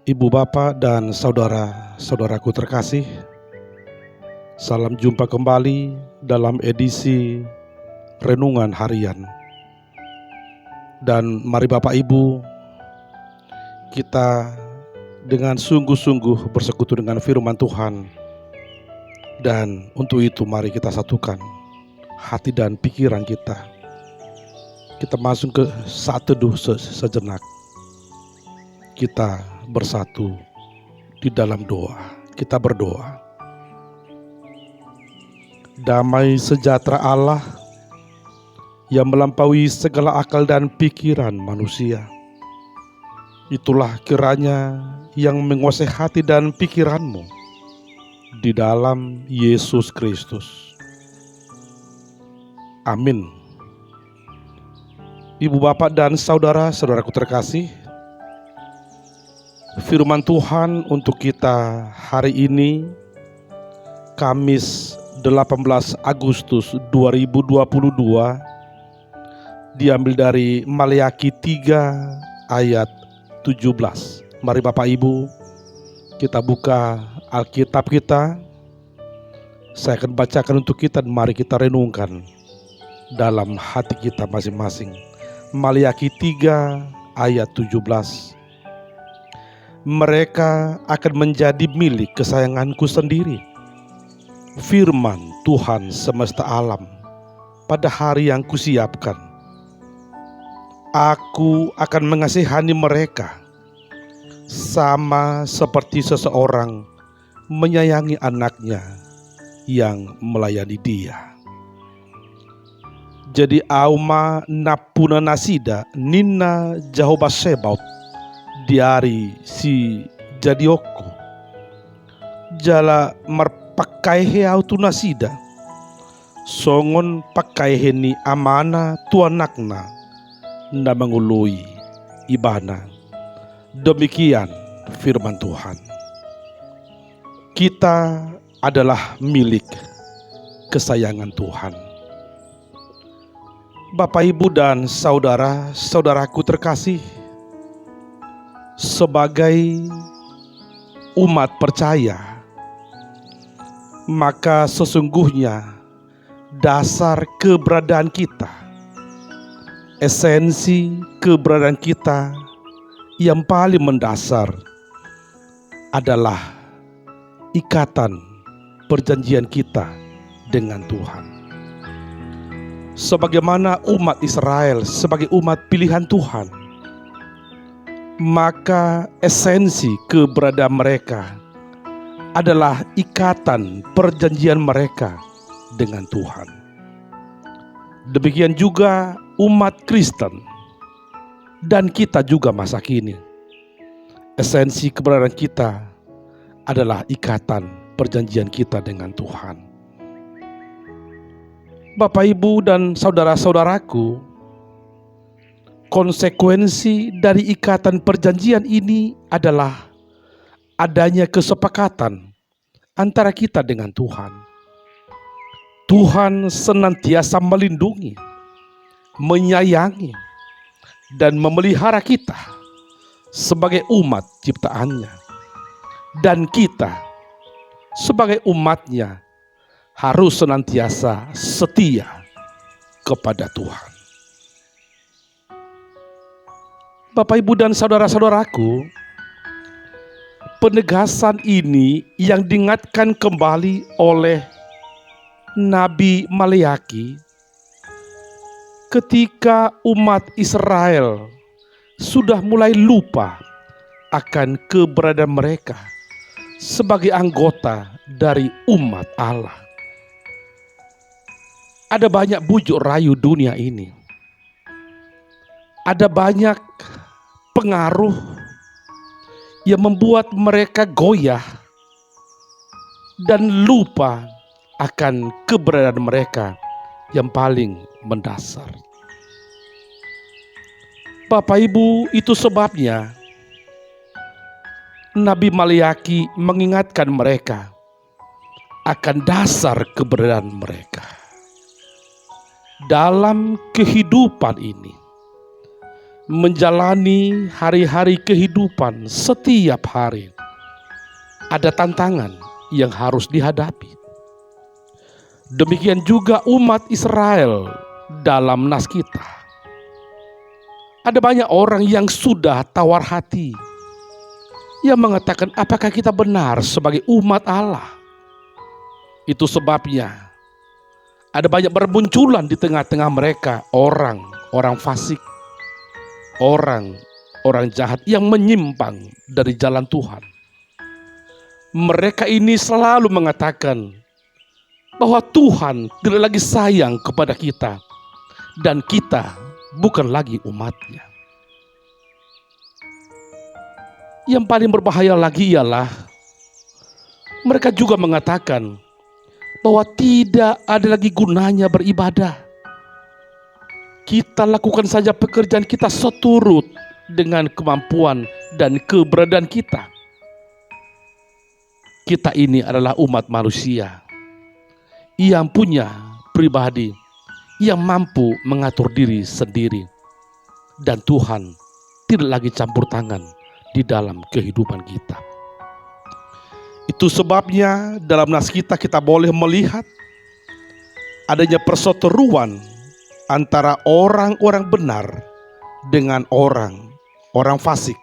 Ibu bapak dan saudara-saudaraku terkasih, salam jumpa kembali dalam edisi Renungan Harian. Dan mari Bapak Ibu, kita dengan sungguh-sungguh bersekutu dengan firman Tuhan. Dan untuk itu mari kita satukan hati dan pikiran kita. Kita masuk ke saat teduh sejenak. Kita bersatu di dalam doa. Kita berdoa. Damai sejahtera Allah yang melampaui segala akal dan pikiran manusia, itulah kiranya yang menguasai hati dan pikiranmu di dalam Yesus Kristus. Amin. Ibu bapak dan saudara-saudaraku terkasih, firman Tuhan untuk kita hari ini, Kamis 18 Agustus 2022, diambil dari Maleakhi 3 ayat 17. Mari Bapak Ibu, kita buka Alkitab kita. Saya akan bacakan untuk kita dan mari kita renungkan dalam hati kita masing-masing. Maleakhi 3 ayat 17. Mereka akan menjadi milik kesayanganku sendiri, firman Tuhan semesta alam, pada hari yang kusiapkan. Aku akan mengasihani mereka, sama seperti seseorang menyayangi anaknya yang melayani dia. Jadi auma napuna nasida nina jahoba sebaut diari si jadioko jala marpakaihe autu nasida songon pakaihe ni amana tuanakna nda mengului ibana. Demikian firman Tuhan. Kita adalah milik kesayangan Tuhan. Bapak Ibu dan saudara-saudaraku terkasih, sebagai umat percaya, maka sesungguhnya dasar keberadaan kita, esensi keberadaan kita yang paling mendasar adalah ikatan perjanjian kita dengan Tuhan. Sebagaimana umat Israel sebagai umat pilihan Tuhan, maka esensi keberadaan mereka adalah ikatan perjanjian mereka dengan Tuhan. Demikian juga umat Kristen dan kita juga masa kini. Esensi keberadaan kita adalah ikatan perjanjian kita dengan Tuhan. Bapak Ibu dan saudara-saudaraku, konsekuensi dari ikatan perjanjian ini adalah adanya kesepakatan antara kita dengan Tuhan. Tuhan senantiasa melindungi, menyayangi, dan memelihara kita sebagai umat ciptaannya. Dan kita sebagai umatnya harus senantiasa setia kepada Tuhan. Bapak Ibu dan saudara-saudaraku, penegasan ini yang diingatkan kembali oleh Nabi Maleakhi ketika umat Israel sudah mulai lupa akan keberadaan mereka sebagai anggota dari umat Allah. Ada banyak bujuk rayu dunia ini. Ada banyak pengaruh yang membuat mereka goyah dan lupa akan keberadaan mereka yang paling mendasar. Bapak Ibu, itu sebabnya Nabi Maleakhi mengingatkan mereka akan dasar keberadaan mereka. Dalam kehidupan ini, menjalani hari-hari kehidupan setiap hari. Ada tantangan yang harus dihadapi. Demikian juga umat Israel dalam nas kita. Ada banyak orang yang sudah tawar hati, yang mengatakan apakah kita benar sebagai umat Allah. Itu sebabnya ada banyak bermunculan di tengah-tengah mereka orang fasik, orang jahat yang menyimpang dari jalan Tuhan. Mereka ini selalu mengatakan bahwa Tuhan tidak lagi sayang kepada kita dan kita bukan lagi umatnya. Yang paling berbahaya lagi ialah mereka juga mengatakan bahwa tidak ada lagi gunanya beribadah. Kita lakukan saja pekerjaan kita seturut dengan kemampuan dan keberadaan kita. Kita ini adalah umat manusia yang punya pribadi, yang mampu mengatur diri sendiri. Dan Tuhan tidak lagi campur tangan di dalam kehidupan kita. Itu sebabnya dalam nas kita boleh melihat adanya perseteruan antara orang-orang benar dengan orang fasik.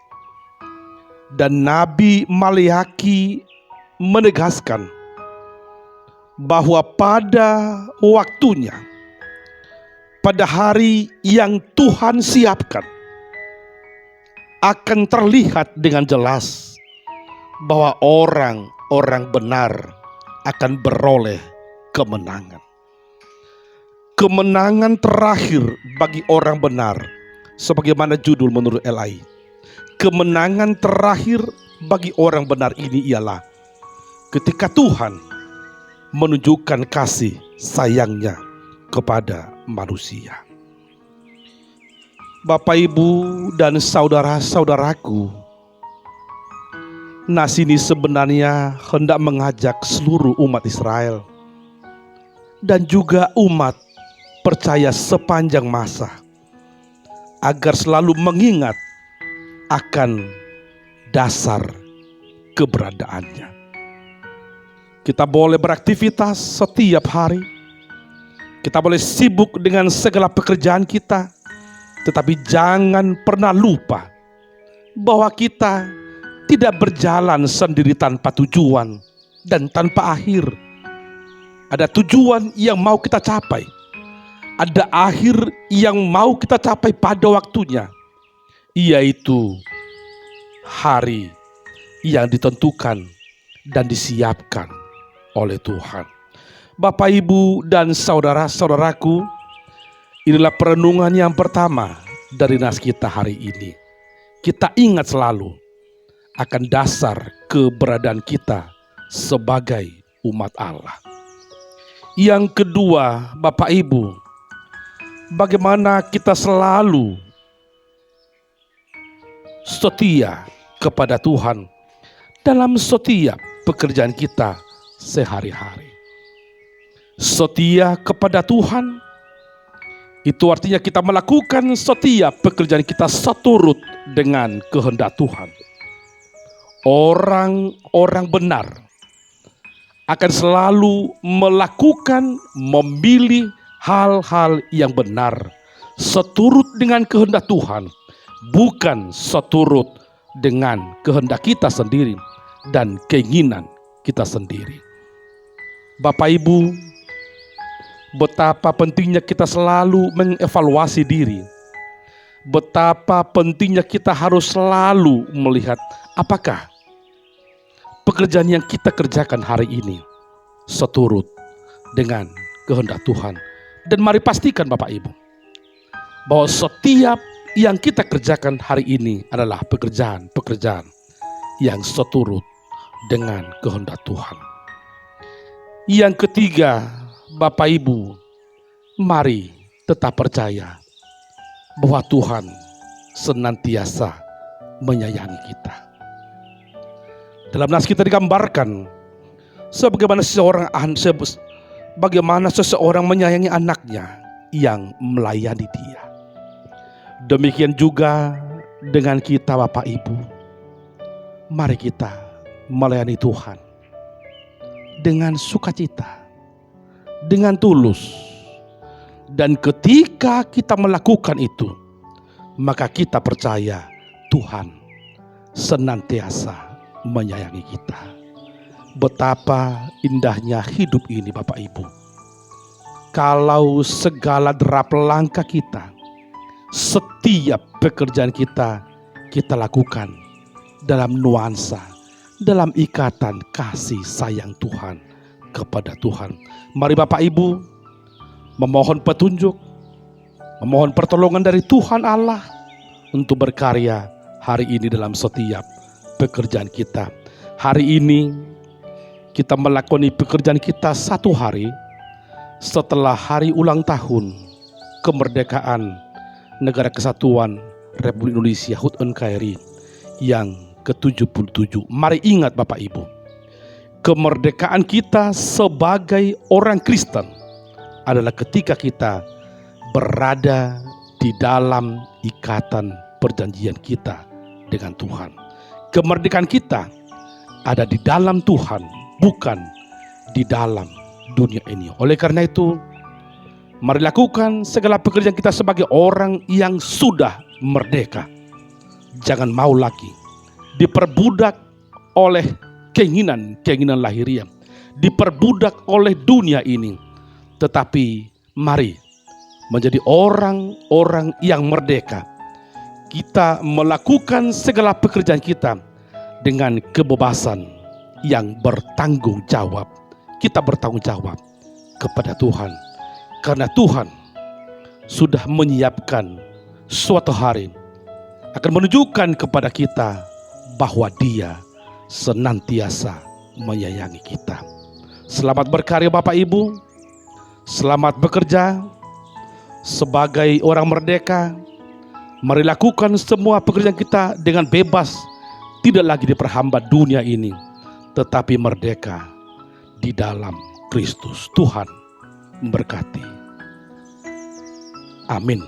Dan Nabi Maleaki menegaskan bahwa pada waktunya, pada hari yang Tuhan siapkan, akan terlihat dengan jelas bahwa orang benar akan beroleh kemenangan. Kemenangan terakhir bagi orang benar, sebagaimana judul menurut LI. Kemenangan terakhir bagi orang benar ini ialah ketika Tuhan menunjukkan kasih sayangnya kepada manusia. Bapak, Ibu, dan saudara-saudaraku, nas ini sebenarnya hendak mengajak seluruh umat Israel dan juga umat percaya sepanjang masa agar selalu mengingat akan dasar keberadaannya. Kita boleh beraktivitas setiap hari, kita boleh sibuk dengan segala pekerjaan kita, tetapi jangan pernah lupa bahwa kita tidak berjalan sendiri tanpa tujuan dan tanpa akhir. Ada tujuan yang mau kita capai, ada akhir yang mau kita capai pada waktunya, yaitu hari yang ditentukan dan disiapkan oleh Tuhan. Bapak, Ibu, dan saudara-saudaraku, inilah perenungan yang pertama dari nas kita hari ini. Kita ingat selalu akan dasar keberadaan kita sebagai umat Allah. Yang kedua, Bapak, Ibu, bagaimana kita selalu setia kepada Tuhan dalam setiap pekerjaan kita sehari-hari. Setia kepada Tuhan itu artinya kita melakukan setiap pekerjaan kita seturut dengan kehendak Tuhan. Orang benar akan selalu melakukan, memilih hal-hal yang benar seturut dengan kehendak Tuhan, bukan seturut dengan kehendak kita sendiri dan keinginan kita sendiri. Bapak, Ibu, betapa pentingnya kita selalu mengevaluasi diri. Betapa pentingnya kita harus selalu melihat apakah pekerjaan yang kita kerjakan hari ini seturut dengan kehendak Tuhan. Dan mari pastikan Bapak, Ibu, bahwa setiap yang kita kerjakan hari ini adalah pekerjaan yang seturut dengan kehendak Tuhan. Yang ketiga, Bapak, Ibu, mari tetap percaya bahwa Tuhan senantiasa menyayangi kita. Dalam nas kita digambarkan bagaimana seseorang menyayangi anaknya yang melayani dia. Demikian juga dengan kita Bapak Ibu. Mari kita melayani Tuhan dengan sukacita, dengan tulus. Dan ketika kita melakukan itu, maka kita percaya Tuhan senantiasa menyayangi kita. Betapa indahnya hidup ini Bapak Ibu. Kalau segala derap langkah kita, setiap pekerjaan kita lakukan dalam nuansa, dalam ikatan kasih sayang Tuhan kepada Tuhan. Mari Bapak Ibu memohon petunjuk, memohon pertolongan dari Tuhan Allah untuk berkarya hari ini dalam setiap pekerjaan kita. Hari ini kita melakoni pekerjaan kita satu hari setelah hari ulang tahun kemerdekaan Negara Kesatuan Republik Indonesia HUT NKRI yang ke-77. Mari ingat Bapak Ibu, kemerdekaan kita sebagai orang Kristen adalah ketika kita berada di dalam ikatan perjanjian kita dengan Tuhan. Kemerdekaan kita ada di dalam Tuhan, bukan di dalam dunia ini. Oleh karena itu, mari lakukan segala pekerjaan kita sebagai orang yang sudah merdeka. Jangan mau lagi diperbudak oleh keinginan lahiriah, diperbudak oleh dunia ini. Tetapi mari menjadi orang-orang yang merdeka. Kita melakukan segala pekerjaan kita dengan kebebasan yang bertanggung jawab. Kita bertanggung jawab kepada Tuhan, karena Tuhan sudah menyiapkan suatu hari akan menunjukkan kepada kita bahwa Dia senantiasa menyayangi kita. Selamat berkarya Bapak Ibu, selamat bekerja sebagai orang merdeka. Mari lakukan semua pekerjaan kita dengan bebas, tidak lagi diperhambat dunia ini, tetapi merdeka di dalam Kristus. Tuhan memberkati. Amin.